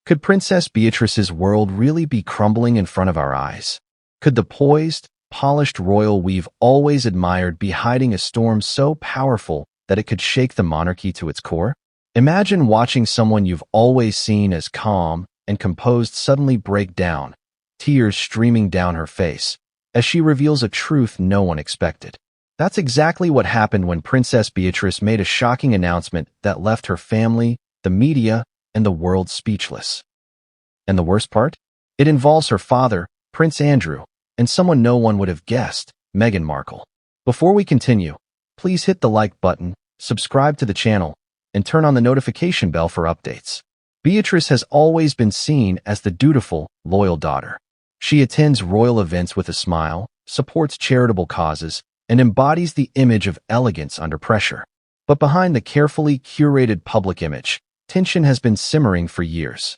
Could Princess Beatrice's world really be crumbling in front of our eyes? Could the poised, polished royal we've always admired be hiding a storm so powerful that it could shake the monarchy to its core? Imagine watching someone you've always seen as calm and composed suddenly break down, tears streaming down her face, as she reveals a truth no one expected. That's exactly what happened when Princess Beatrice made a shocking announcement that left her family, the media, and the world speechless. And the worst part? It involves her father, Prince Andrew, and someone no one would have guessed, Meghan Markle. Before we continue, please hit the like button, subscribe to the channel, and turn on the notification bell for updates. Beatrice has always been seen as the dutiful, loyal daughter. She attends royal events with a smile, supports charitable causes, and embodies the image of elegance under pressure. But behind the carefully curated public image, tension has been simmering for years.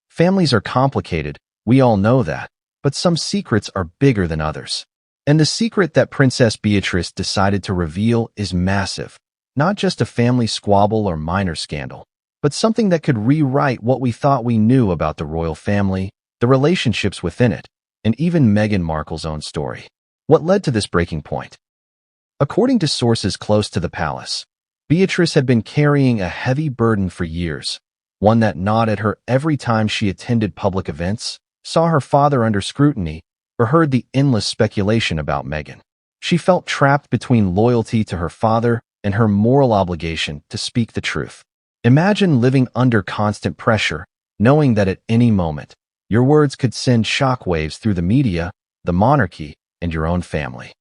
Families are complicated, we all know that, but some secrets are bigger than others. And the secret that Princess Beatrice decided to reveal is massive, not just a family squabble or minor scandal, but something that could rewrite what we thought we knew about the royal family, the relationships within it, and even Meghan Markle's own story. What led to this breaking point? According to sources close to the palace, Beatrice had been carrying a heavy burden for years, one that gnawed at her every time she attended public events, saw her father under scrutiny, or heard the endless speculation about Meghan. She felt trapped between loyalty to her father and her moral obligation to speak the truth. Imagine living under constant pressure, knowing that at any moment, your words could send shockwaves through the media, the monarchy, and your own family.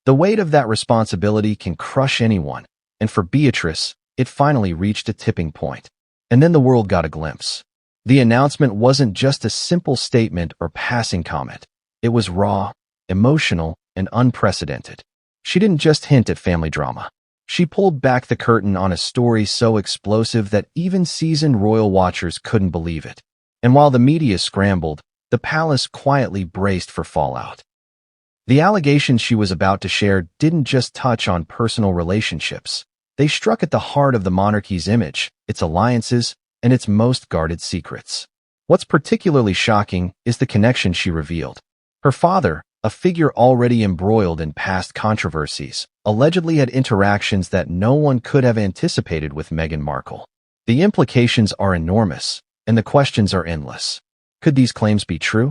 The weight of that responsibility can crush anyone, and for Beatrice, it finally reached a tipping point. And then the world got a glimpse. The announcement wasn't just a simple statement or passing comment. It was raw, emotional, and unprecedented. She didn't just hint at family drama. She pulled back the curtain on a story so explosive that even seasoned royal watchers couldn't believe it. And while the media scrambled, the palace quietly braced for fallout. The allegations she was about to share didn't just touch on personal relationships. They struck at the heart of the monarchy's image, its alliances, and its most guarded secrets. What's particularly shocking is the connection she revealed. Her father, a figure already embroiled in past controversies, allegedly had interactions that no one could have anticipated with Meghan Markle. The implications are enormous, and the questions are endless. Could these claims be true?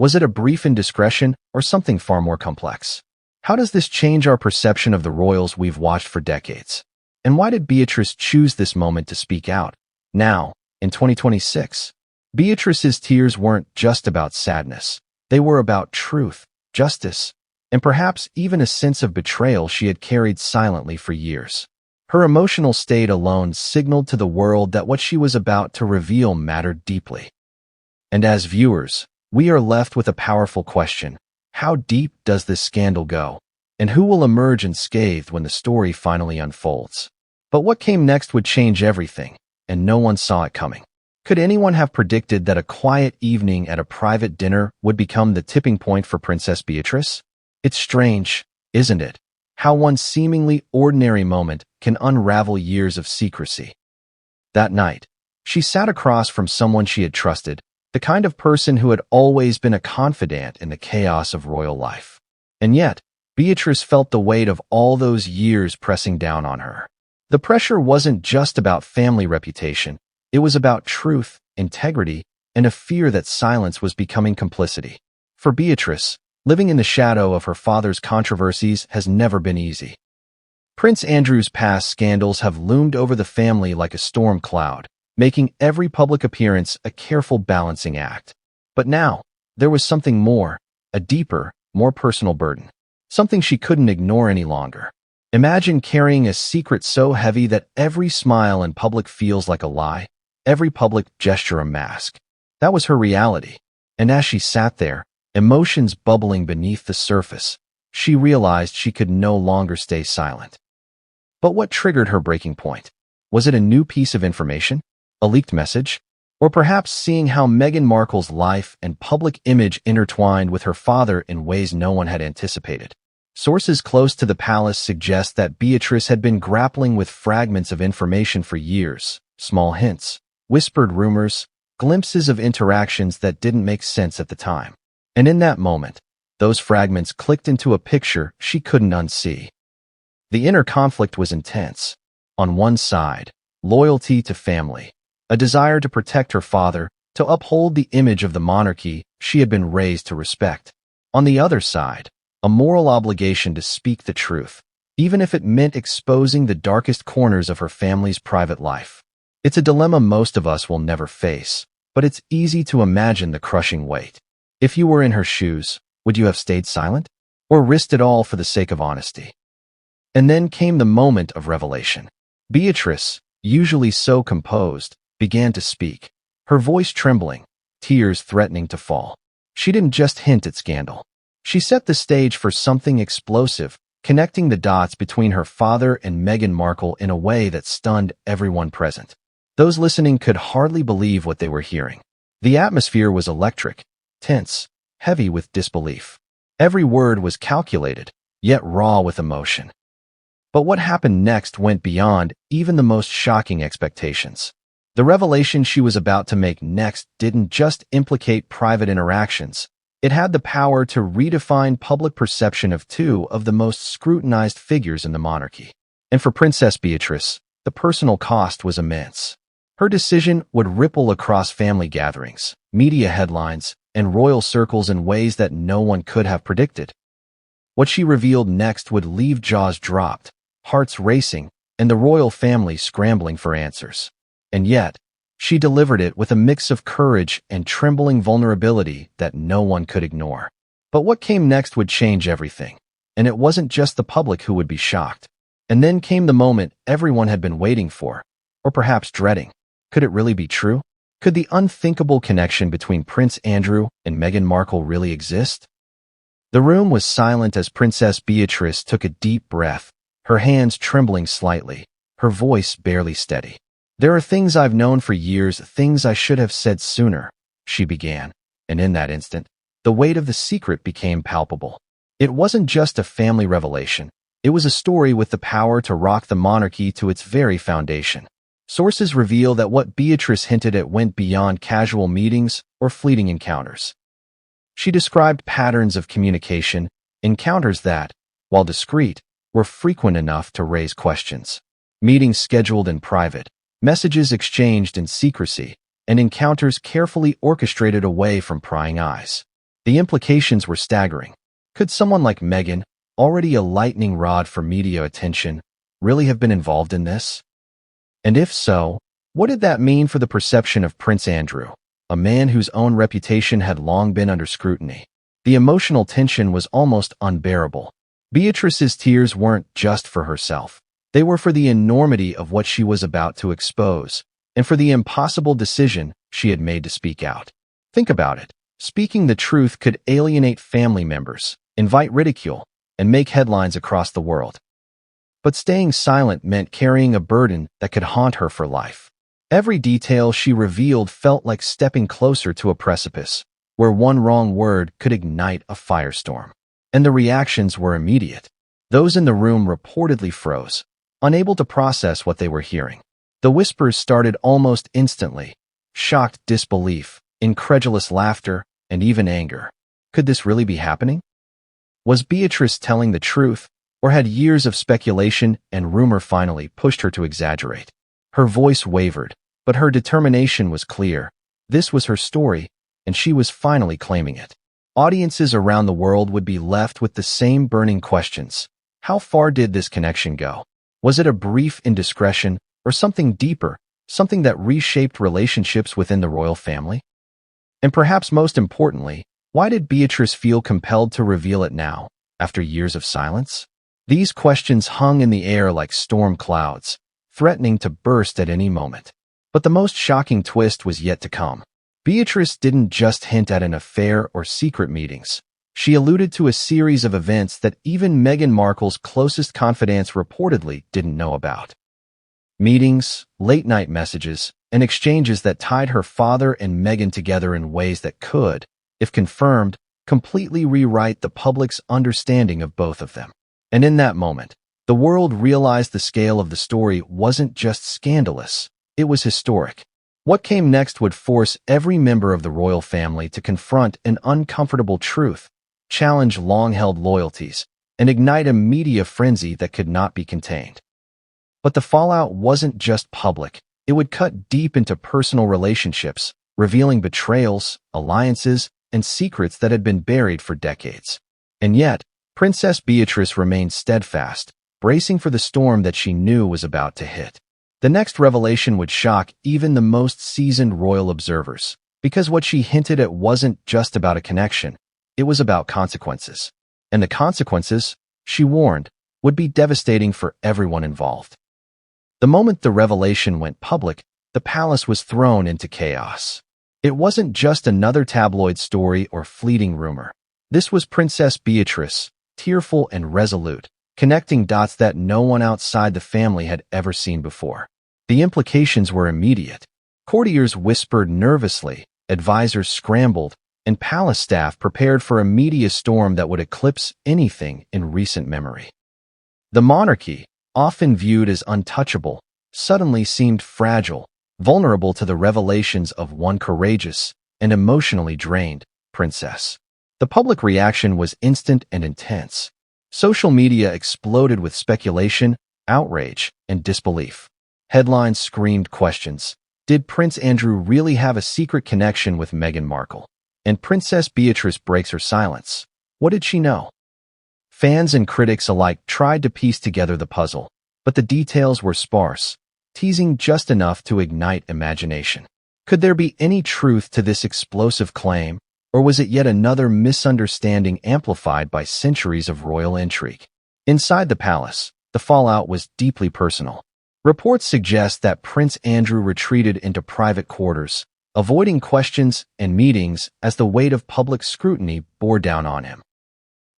Was it a brief indiscretion or something far more complex? How does this change our perception of the royals we've watched for decades? And why did Beatrice choose this moment to speak out? Now, in 2026, Beatrice's tears weren't just about sadness. They were about truth, justice, and perhaps even a sense of betrayal she had carried silently for years. Her emotional state alone signaled to the world that what she was about to reveal mattered deeply. And as viewers, we are left with a powerful question. How deep does this scandal go? And who will emerge unscathed when the story finally unfolds? But what came next would change everything, and no one saw it coming. Could anyone have predicted that a quiet evening at a private dinner would become the tipping point for Princess Beatrice? It's strange, isn't it? How one seemingly ordinary moment can unravel years of secrecy. That night, she sat across from someone she had trusted, the kind of person who had always been a confidant in the chaos of royal life. And yet, Beatrice felt the weight of all those years pressing down on her. The pressure wasn't just about family reputation. It was about truth, integrity, and a fear that silence was becoming complicity. For Beatrice, living in the shadow of her father's controversies has never been easy. Prince Andrew's past scandals have loomed over the family like a storm cloud, making every public appearance a careful balancing act. But now, there was something more, a deeper, more personal burden. Something she couldn't ignore any longer. Imagine carrying a secret so heavy that every smile in public feels like a lie, every public gesture a mask. That was her reality. And as she sat there, emotions bubbling beneath the surface, she realized she could no longer stay silent. But what triggered her breaking point? Was it a new piece of information? A leaked message? Or perhaps seeing how Meghan Markle's life and public image intertwined with her father in ways no one had anticipated? Sources close to the palace suggest that Beatrice had been grappling with fragments of information for years, small hints, whispered rumors, glimpses of interactions that didn't make sense at the time. And in that moment, those fragments clicked into a picture she couldn't unsee. The inner conflict was intense. On one side, loyalty to family, a desire to protect her father, to uphold the image of the monarchy she had been raised to respect. On the other side, a moral obligation to speak the truth, even if it meant exposing the darkest corners of her family's private life. It's a dilemma most of us will never face, but it's easy to imagine the crushing weight. If you were in her shoes, would you have stayed silent? Or risked it all for the sake of honesty? And then came the moment of revelation. Beatrice, usually so composed, began to speak, her voice trembling, tears threatening to fall. She didn't just hint at scandal. She set the stage for something explosive, connecting the dots between her father and Meghan Markle in a way that stunned everyone present. Those listening could hardly believe what they were hearing. The atmosphere was electric, tense, heavy with disbelief. Every word was calculated, yet raw with emotion. But what happened next went beyond even the most shocking expectations. The revelation she was about to make next didn't just implicate private interactions. It had the power to redefine public perception of two of the most scrutinized figures in the monarchy. And for Princess Beatrice, the personal cost was immense. Her decision would ripple across family gatherings, media headlines, and royal circles in ways that no one could have predicted. What she revealed next would leave jaws dropped, hearts racing, and the royal family scrambling for answers. And yet, she delivered it with a mix of courage and trembling vulnerability that no one could ignore. But what came next would change everything. And it wasn't just the public who would be shocked. And then came the moment everyone had been waiting for, or perhaps dreading. Could it really be true? Could the unthinkable connection between Prince Andrew and Meghan Markle really exist? The room was silent as Princess Beatrice took a deep breath, her hands trembling slightly, her voice barely steady. "There are things I've known for years, things I should have said sooner," she began, and in that instant, the weight of the secret became palpable. It wasn't just a family revelation. It was a story with the power to rock the monarchy to its very foundation. Sources reveal that what Beatrice hinted at went beyond casual meetings or fleeting encounters. She described patterns of communication, encounters that, while discreet, were frequent enough to raise questions. Meetings scheduled in private, messages exchanged in secrecy, and encounters carefully orchestrated away from prying eyes. The implications were staggering. Could someone like Meghan, already a lightning rod for media attention, really have been involved in this? And if so, what did that mean for the perception of Prince Andrew, a man whose own reputation had long been under scrutiny? The emotional tension was almost unbearable. Beatrice's tears weren't just for herself. They were for the enormity of what she was about to expose, and for the impossible decision she had made to speak out. Think about it. Speaking the truth could alienate family members, invite ridicule, and make headlines across the world. But staying silent meant carrying a burden that could haunt her for life. Every detail she revealed felt like stepping closer to a precipice, where one wrong word could ignite a firestorm. And the reactions were immediate. Those in the room reportedly froze, unable to process what they were hearing. The whispers started almost instantly. Shocked disbelief, incredulous laughter, and even anger. Could this really be happening? Was Beatrice telling the truth, or had years of speculation and rumor finally pushed her to exaggerate? Her voice wavered, but her determination was clear. This was her story, and she was finally claiming it. Audiences around the world would be left with the same burning questions. How far did this connection go? Was it a brief indiscretion, or something deeper, something that reshaped relationships within the royal family? And perhaps most importantly, why did Beatrice feel compelled to reveal it now, after years of silence? These questions hung in the air like storm clouds, threatening to burst at any moment. But the most shocking twist was yet to come. Beatrice didn't just hint at an affair or secret meetings. She alluded to a series of events that even Meghan Markle's closest confidants reportedly didn't know about. Meetings, late-night messages, and exchanges that tied her father and Meghan together in ways that could, if confirmed, completely rewrite the public's understanding of both of them. And in that moment, the world realized the scale of the story wasn't just scandalous, it was historic. What came next would force every member of the royal family to confront an uncomfortable truth, challenge long-held loyalties, and ignite a media frenzy that could not be contained. But the fallout wasn't just public. It would cut deep into personal relationships, revealing betrayals, alliances, and secrets that had been buried for decades. And yet, Princess Beatrice remained steadfast, bracing for the storm that she knew was about to hit. The next revelation would shock even the most seasoned royal observers, because what she hinted at wasn't just about a connection, it was about consequences. And the consequences, she warned, would be devastating for everyone involved. The moment the revelation went public, the palace was thrown into chaos. It wasn't just another tabloid story or fleeting rumor. This was Princess Beatrice, tearful and resolute, connecting dots that no one outside the family had ever seen before. The implications were immediate. Courtiers whispered nervously, advisors scrambled, and palace staff prepared for a media storm that would eclipse anything in recent memory. The monarchy, often viewed as untouchable, suddenly seemed fragile, vulnerable to the revelations of one courageous and emotionally drained princess. The public reaction was instant and intense. Social media exploded with speculation, outrage, and disbelief. Headlines screamed questions. Did Prince Andrew really have a secret connection with Meghan Markle? And Princess Beatrice breaks her silence. What did she know? Fans and critics alike tried to piece together the puzzle, but the details were sparse, teasing just enough to ignite imagination. Could there be any truth to this explosive claim, or was it yet another misunderstanding amplified by centuries of royal intrigue? Inside the palace, the fallout was deeply personal. Reports suggest that Prince Andrew retreated into private quarters, avoiding questions and meetings as the weight of public scrutiny bore down on him.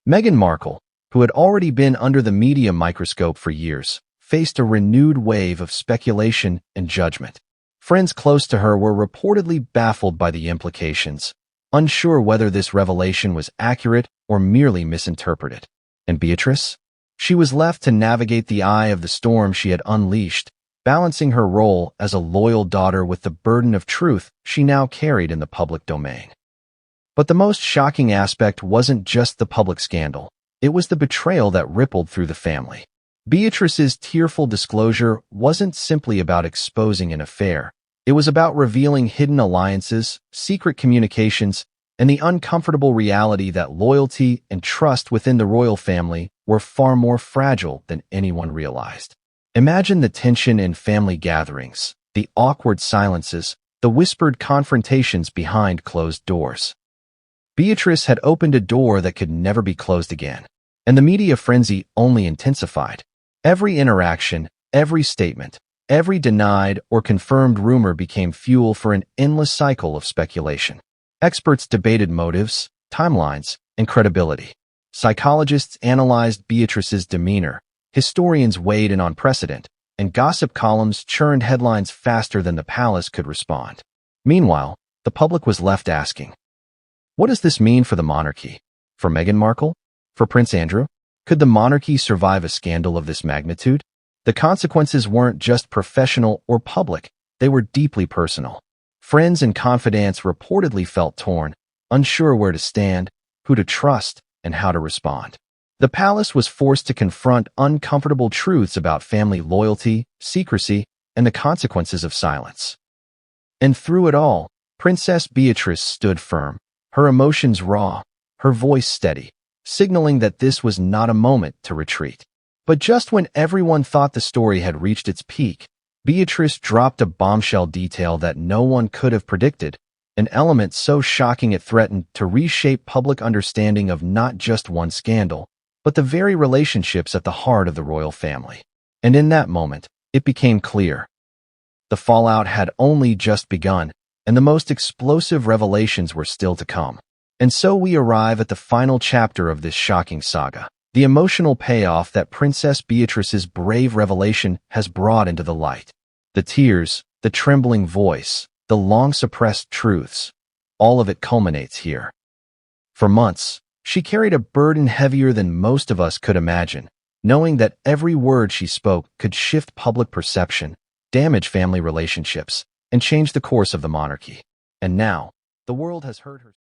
Meghan Markle, who had already been under the media microscope for years, faced a renewed wave of speculation and judgment. Friends close to her were reportedly baffled by the implications, unsure whether this revelation was accurate or merely misinterpreted. And Beatrice? She was left to navigate the eye of the storm she had unleashed, balancing her role as a loyal daughter with the burden of truth she now carried in the public domain. But the most shocking aspect wasn't just the public scandal. It was the betrayal that rippled through the family. Beatrice's tearful disclosure wasn't simply about exposing an affair. It was about revealing hidden alliances, secret communications, and the uncomfortable reality that loyalty and trust within the royal family were far more fragile than anyone realized. Imagine the tension in family gatherings, the awkward silences, the whispered confrontations behind closed doors. Beatrice had opened a door that could never be closed again, and the media frenzy only intensified. Every interaction, every statement, every denied or confirmed rumor became fuel for an endless cycle of speculation. Experts debated motives, timelines, and credibility. Psychologists analyzed Beatrice's demeanor, historians weighed in on precedent, and gossip columns churned headlines faster than the palace could respond. Meanwhile, the public was left asking, what does this mean for the monarchy? For Meghan Markle? For Prince Andrew? Could the monarchy survive a scandal of this magnitude? The consequences weren't just professional or public, they were deeply personal. Friends and confidants reportedly felt torn, unsure where to stand, who to trust, and how to respond. The palace was forced to confront uncomfortable truths about family loyalty, secrecy, and the consequences of silence. And through it all, Princess Beatrice stood firm, her emotions raw, her voice steady, signaling that this was not a moment to retreat. But just when everyone thought the story had reached its peak, Beatrice dropped a bombshell detail that no one could have predicted, an element so shocking it threatened to reshape public understanding of not just one scandal, but the very relationships at the heart of the royal family. And in that moment, it became clear. The fallout had only just begun, and the most explosive revelations were still to come. And so we arrive at the final chapter of this shocking saga, the emotional payoff that Princess Beatrice's brave revelation has brought into the light. The tears, the trembling voice, the long-suppressed truths, all of it culminates here. For months, she carried a burden heavier than most of us could imagine, knowing that every word she spoke could shift public perception, damage family relationships, and change the course of the monarchy. And now, the world has heard her